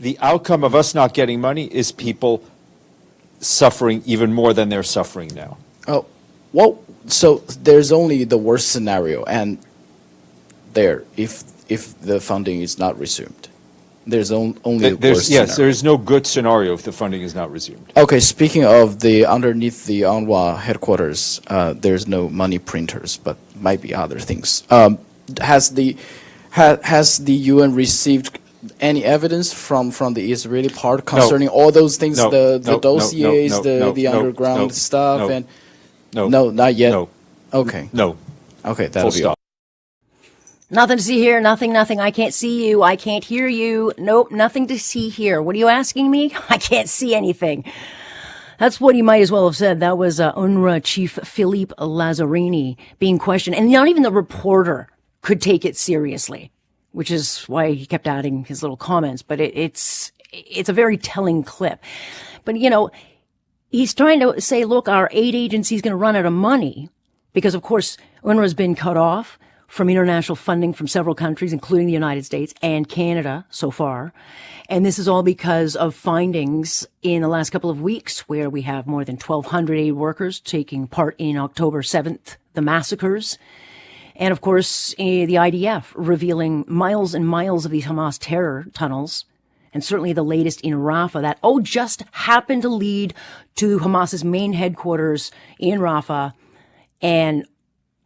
the outcome of us not getting money is people suffering even more than they're suffering now. Oh, well, so there's only the worst scenario, and if the funding is not resumed, there's only the worst scenario. Yes, there is no good scenario if the funding is not resumed. Okay, speaking of underneath the UNRWA headquarters, there's no money printers, but might be other things. Has the UN received any evidence from the Israeli part concerning all those things, the dossiers, the underground stuff, and no, not yet. No. Okay. No. Okay, that'll be all. Nothing to see here, nothing. I can't see you. I can't hear you. Nope, nothing to see here. What are you asking me? I can't see anything. That's what he might as well have said. That was UNRWA Chief Philippe Lazzarini being questioned. And not even the reporter could take it seriously, which is why he kept adding his little comments. But it's a very telling clip. But, he's trying to say, look, our aid agency is going to run out of money because, of course, UNRWA has been cut off from international funding from several countries, including the United States and Canada so far. And this is all because of findings in the last couple of weeks where we have more than 1,200 aid workers taking part in October 7th, the massacres. And of course, the IDF revealing miles and miles of these Hamas terror tunnels. And certainly the latest in Rafah that, just happened to lead to Hamas's main headquarters in Rafah. And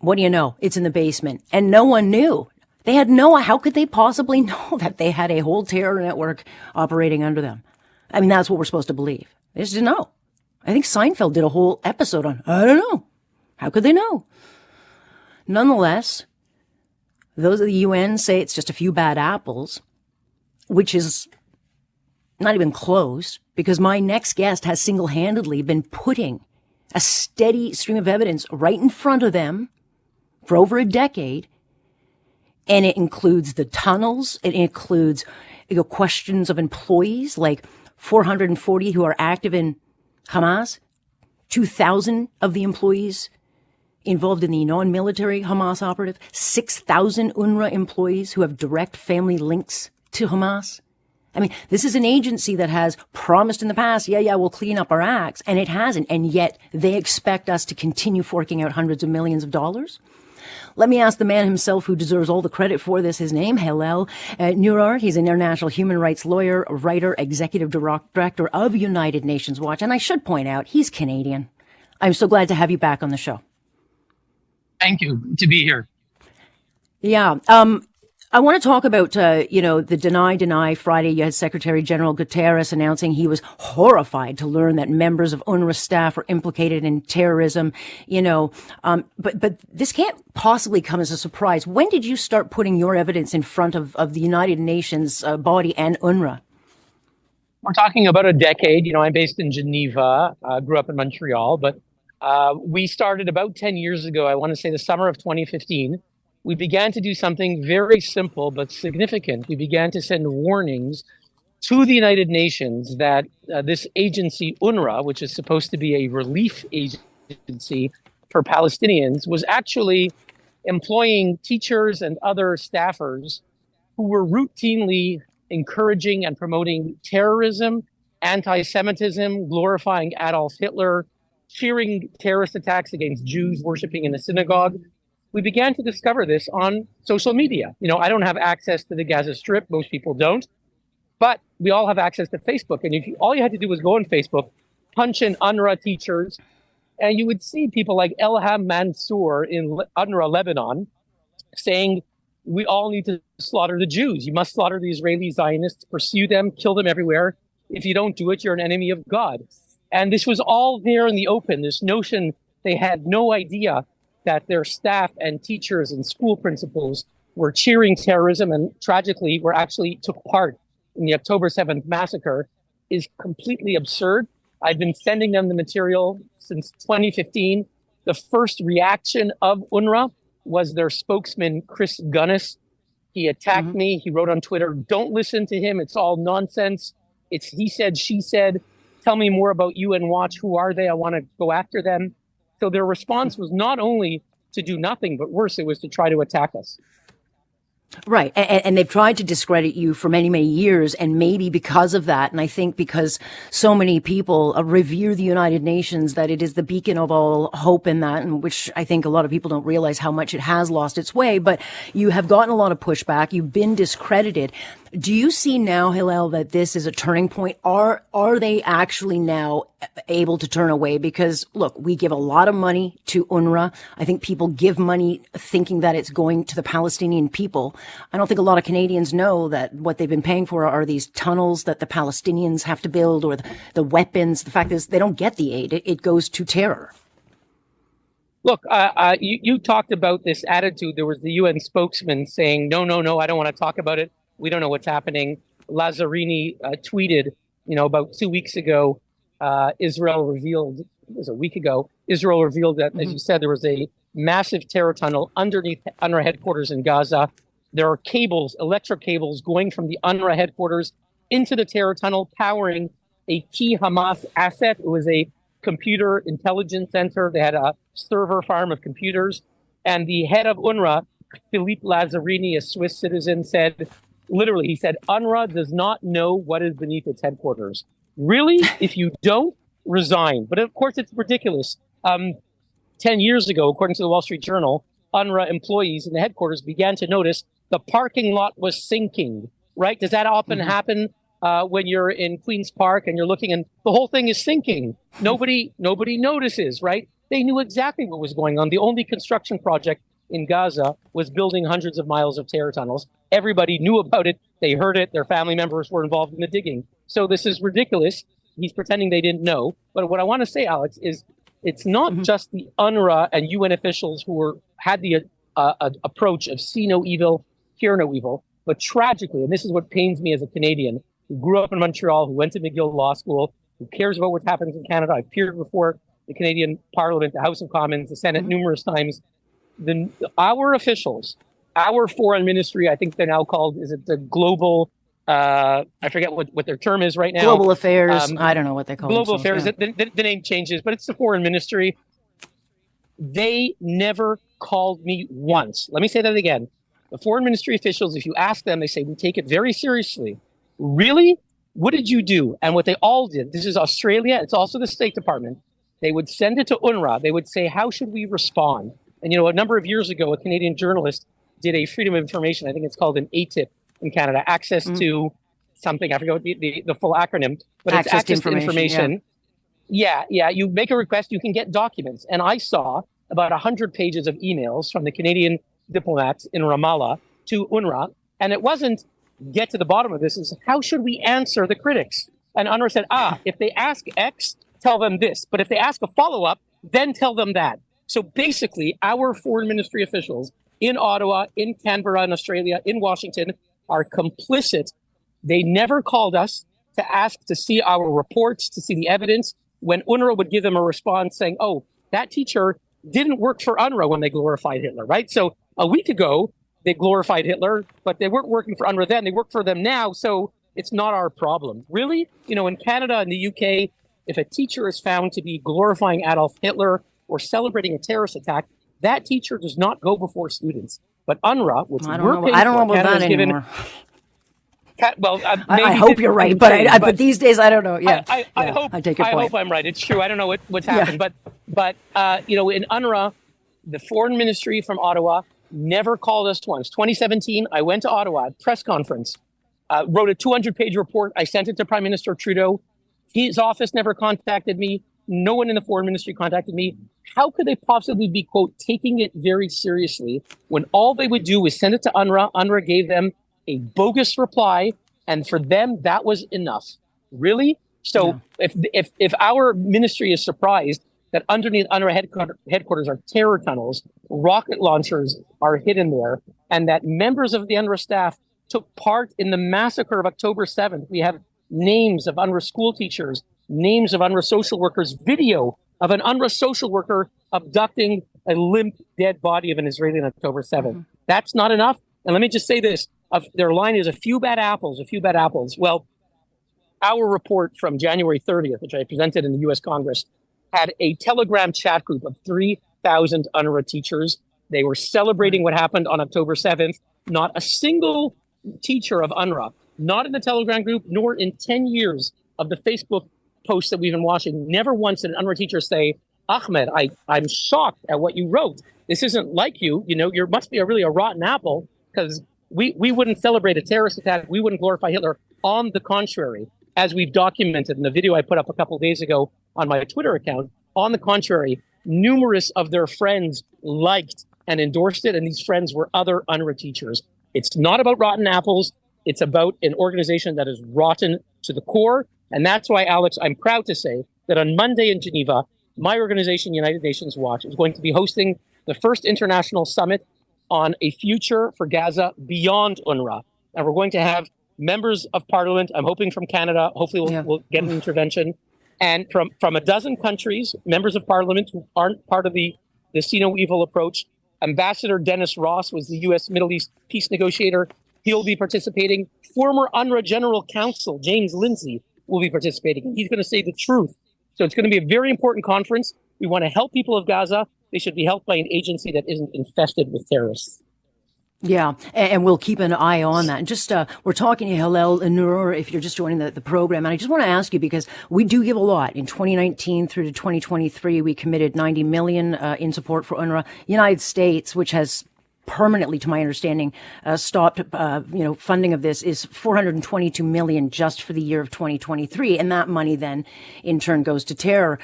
what do you know? It's in the basement. And no one knew. How could they possibly know that they had a whole terror network operating under them? I mean, that's what we're supposed to believe. They just didn't know. I think Seinfeld did a whole episode on, I don't know. How could they know? Nonetheless, those of the UN say it's just a few bad apples, which is not even close, because my next guest has single-handedly been putting a steady stream of evidence right in front of them for over a decade. And it includes the tunnels. It includes questions of employees, like 440 who are active in Hamas, 2,000 of the employees involved in the non-military Hamas operative, 6,000 UNRWA employees who have direct family links to Hamas. I mean, this is an agency that has promised in the past, we'll clean up our acts, and it hasn't. And yet they expect us to continue forking out hundreds of millions of dollars. Let me ask the man himself who deserves all the credit for this, his name, Hillel Neuer. He's an international human rights lawyer, writer, executive director of United Nations Watch. And I should point out, he's Canadian. I'm so glad to have you back on the show. Thank you to be here. Yeah. I want to talk about, the Deny Friday. You had Secretary General Guterres announcing he was horrified to learn that members of UNRWA staff were implicated in terrorism, but this can't possibly come as a surprise. When did you start putting your evidence in front of the United Nations body and UNRWA? We're talking about a decade. I'm based in Geneva, grew up in Montreal, but we started about 10 years ago, I want to say the summer of 2015. We began to do something very simple but significant. We began to send warnings to the United Nations that this agency, UNRWA, which is supposed to be a relief agency for Palestinians, was actually employing teachers and other staffers who were routinely encouraging and promoting terrorism, anti-Semitism, glorifying Adolf Hitler, cheering terrorist attacks against Jews worshiping in a synagogue. We began to discover this on social media. I don't have access to the Gaza Strip. Most people don't. But we all have access to Facebook. And all you had to do was go on Facebook, punch in UNRWA teachers, and you would see people like Elham Mansour in UNRWA Lebanon saying, we all need to slaughter the Jews. You must slaughter the Israeli Zionists, pursue them, kill them everywhere. If you don't do it, you're an enemy of God. And this was all there in the open, this notion they had no idea that their staff and teachers and school principals were cheering terrorism and tragically took part in the October 7th massacre is completely absurd. I've been sending them the material since 2015. The first reaction of UNRWA was their spokesman, Chris Gunnis. He attacked me. He wrote on Twitter, don't listen to him. It's all nonsense. It's he said, she said. Tell me more about UN Watch. Who are they? I want to go after them. So their response was not only to do nothing, but worse, it was to try to attack us. Right. And they've tried to discredit you for many, many years. And maybe because of that, and I think because so many people revere the United Nations, that it is the beacon of all hope in that, and which I think a lot of people don't realize how much it has lost its way. But you have gotten a lot of pushback. You've been discredited. Do you see now, Hillel, that this is a turning point? Are they actually now able to turn away? Because look, we give a lot of money to UNRWA. I think people give money thinking that it's going to the Palestinian people. I don't think a lot of Canadians know that what they've been paying for are these tunnels that the Palestinians have to build, or the weapons. The fact is they don't get the aid. It goes to terror. Look, you talked about this attitude. There was the UN spokesman saying, no, I don't want to talk about it. We don't know what's happening. Lazzarini tweeted, about 2 weeks ago, Israel revealed, it was a week ago, Israel revealed that, as you said, there was a massive terror tunnel underneath UNRWA headquarters in Gaza. There are cables, electric cables, going from the UNRWA headquarters into the terror tunnel, powering a key Hamas asset. It was a computer intelligence center. They had a server farm of computers. And the head of UNRWA, Philippe Lazzarini, a Swiss citizen, said, literally, he said, UNRWA does not know what is beneath its headquarters. Really? If you don't, resign. But of course, it's ridiculous. 10 years ago, according to the Wall Street Journal, UNRWA employees in the headquarters began to notice the parking lot was sinking, right? Does that often happen when you're in Queen's Park and you're looking and the whole thing is sinking? Nobody notices, right? They knew exactly what was going on. The only construction project in Gaza was building hundreds of miles of terror tunnels. Everybody knew about it. They heard it. Their family members were involved in the digging. So this is ridiculous. He's pretending they didn't know. But what I want to say, Alex, is it's not just the UNRWA and UN officials who had the approach of see no evil, hear no evil. But tragically, and this is what pains me as a Canadian who grew up in Montreal, who went to McGill Law School, who cares about what happens in Canada. I've appeared before the Canadian Parliament, the House of Commons, the Senate numerous times. Our officials, our foreign ministry, I think they're now called, is it the global, I forget what their term is right now. Global affairs. I don't know what they call Global themselves, affairs. yeah. The name changes, but it's the foreign ministry. They never called me once. Let me say that again. The foreign ministry officials, if you ask them, they say, we take it very seriously. Really? What did you do? And what they all did, this is Australia, it's also the State Department. They would send it to UNRWA. They would say, how should we respond? And, a number of years ago, a Canadian journalist did a Freedom of Information, I think it's called an ATIP in Canada, access to something, I forget what the full acronym, but it's access to information. Yeah, you make a request, you can get documents. And I saw about 100 pages of emails from the Canadian diplomats in Ramallah to UNRWA. And it wasn't, get to the bottom of this, is how should we answer the critics? And UNRWA said, if they ask X, tell them this. But if they ask a follow-up, then tell them that. So basically, our foreign ministry officials in Ottawa, in Canberra, in Australia, in Washington are complicit. They never called us to ask to see our reports, to see the evidence, when UNRWA would give them a response saying, oh, that teacher didn't work for UNRWA when they glorified Hitler, right? So a week ago, they glorified Hitler, but they weren't working for UNRWA then. They work for them now, so it's not our problem. Really? In Canada and the UK, if a teacher is found to be glorifying Adolf Hitler or celebrating a terrorist attack, that teacher does not go before students. But UNRWA, which I don't know about that anymore. I hope you're right, but these days I don't know. Yeah, I hope I take your point. I hope I'm right. It's true. I don't know what's happened, but in UNRWA, the foreign ministry from Ottawa never called us once. 2017, I went to Ottawa, press conference, wrote a 200-page report. I sent it to Prime Minister Trudeau. His office never contacted me. No one in the foreign ministry contacted me. How could they possibly be, quote, taking it very seriously when all they would do is send it to UNRWA? UNRWA gave them a bogus reply, and for them, that was enough. Really? So if our ministry is surprised that underneath UNRWA headquarters are terror tunnels, rocket launchers are hidden there, and that members of the UNRWA staff took part in the massacre of October 7th, we have names of UNRWA school teachers, names of UNRWA social workers, video of an UNRWA social worker abducting a limp, dead body of an Israeli on October 7th. That's not enough. And let me just say this, their line is a few bad apples. Well, our report from January 30th, which I presented in the U.S. Congress, had a Telegram chat group of 3,000 UNRWA teachers. They were celebrating what happened on October 7th. not a single teacher of UNRWA, not in the Telegram group, nor in 10 years of the Facebook posts that we've been watching, never once did an UNRWA teacher say, Ahmed, I'm shocked at what you wrote. This isn't like you. You know, you must be really a rotten apple, because we wouldn't celebrate a terrorist attack. We wouldn't glorify Hitler. On the contrary, as we've documented in the video I put up a couple of days ago on my Twitter account, on the contrary, numerous of their friends liked and endorsed it, and these friends were other UNRWA teachers. It's not about rotten apples. It's about an organization that is rotten to the core. And that's why, Alex, I'm proud to say that on Monday in Geneva, my organization, United Nations Watch, is going to be hosting the first international summit on a future for Gaza beyond UNRWA. And we're going to have members of parliament, I'm hoping from Canada, hopefully we'll get an intervention, and from a dozen countries, members of parliament who aren't part of the see no evil approach. Ambassador Dennis Ross was the U.S. Middle East peace negotiator. He'll be participating. Former UNRWA General Counsel James Lindsay will be participating. He's going to say the truth. So it's going to be a very important conference. We want to help people of Gaza. They should be helped by an agency that isn't infested with terrorists. Yeah, and we'll keep an eye on that. And just, we're talking to Hillel Neuer, if you're just joining the program. And I just want to ask you, because we do give a lot. In 2019 through to 2023, we committed 90 million in support for UNRWA. United States, which has permanently, to my understanding, stopped, funding of this, is 422 million just for the year of 2023. And that money then, in turn, goes to terror.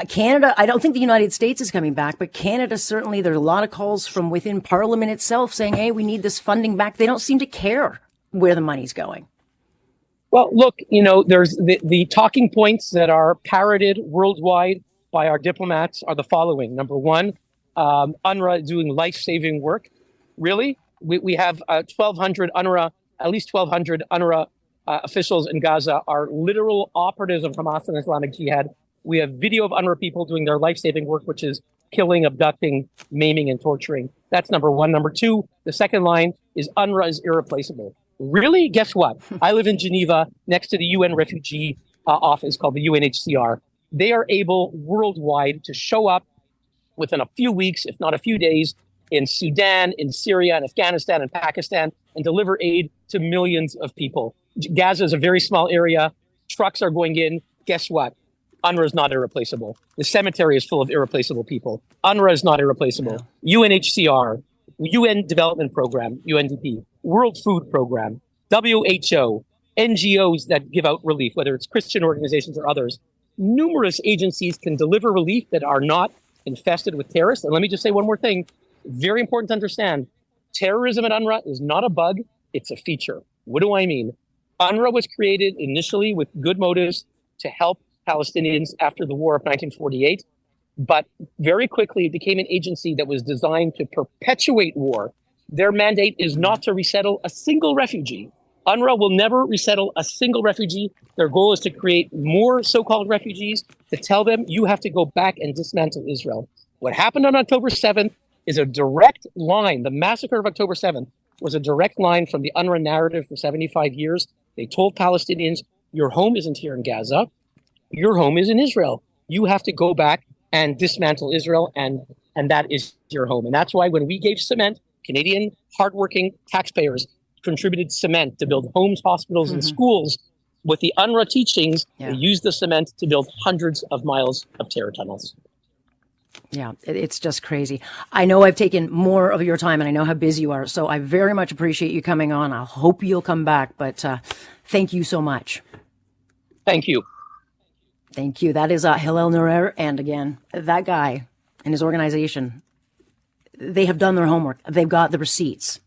Canada, I don't think the United States is coming back, but Canada, certainly, there's a lot of calls from within Parliament itself saying, hey, we need this funding back. They don't seem to care where the money's going. Well, look, there's the talking points that are parroted worldwide by our diplomats are the following. Number one, UNRWA doing life-saving work. Really? We have 1,200 UNRWA, at least 1,200 UNRWA officials in Gaza are literal operatives of Hamas and Islamic Jihad. We have video of UNRWA people doing their life-saving work, which is killing, abducting, maiming, and torturing. That's number one. Number two, the second line is UNRWA is irreplaceable. Really? Guess what? I live in Geneva next to the UN refugee office called the UNHCR. They are able worldwide to show up within a few weeks, if not a few days, in Sudan, in Syria, in Afghanistan, and Pakistan, and deliver aid to millions of people. Gaza is a very small area. Trucks are going in. Guess what? UNRWA is not irreplaceable. The cemetery is full of irreplaceable people. UNRWA is not irreplaceable. Yeah. UNHCR, UN Development Program, UNDP, World Food Program, WHO, NGOs that give out relief, whether it's Christian organizations or others. Numerous agencies can deliver relief that are not infested with terrorists. And let me just say one more thing. Very important to understand. Terrorism at UNRWA is not a bug. It's a feature. What do I mean? UNRWA was created initially with good motives to help Palestinians after the war of 1948, but very quickly it became an agency that was designed to perpetuate war. Their mandate is not to resettle a single refugee. UNRWA will never resettle a single refugee. Their goal is to create more so-called refugees, to tell them you have to go back and dismantle Israel. What happened on October 7th is a direct line. The massacre of October 7th was a direct line from the UNRWA narrative for 75 years. They told Palestinians, your home isn't here in Gaza. Your home is in Israel. You have to go back and dismantle Israel, and that is your home. And that's why when we gave cement, Canadian hardworking taxpayers contributed cement to build homes, hospitals, and schools. With the UNRWA teachings, they used the cement to build hundreds of miles of terror tunnels. Yeah, it's just crazy. I know I've taken more of your time, and I know how busy you are, so I very much appreciate you coming on. I hope you'll come back, but thank you so much. Thank you. Thank you. That is Hillel Neuer. And again, that guy and his organization, they have done their homework. They've got the receipts.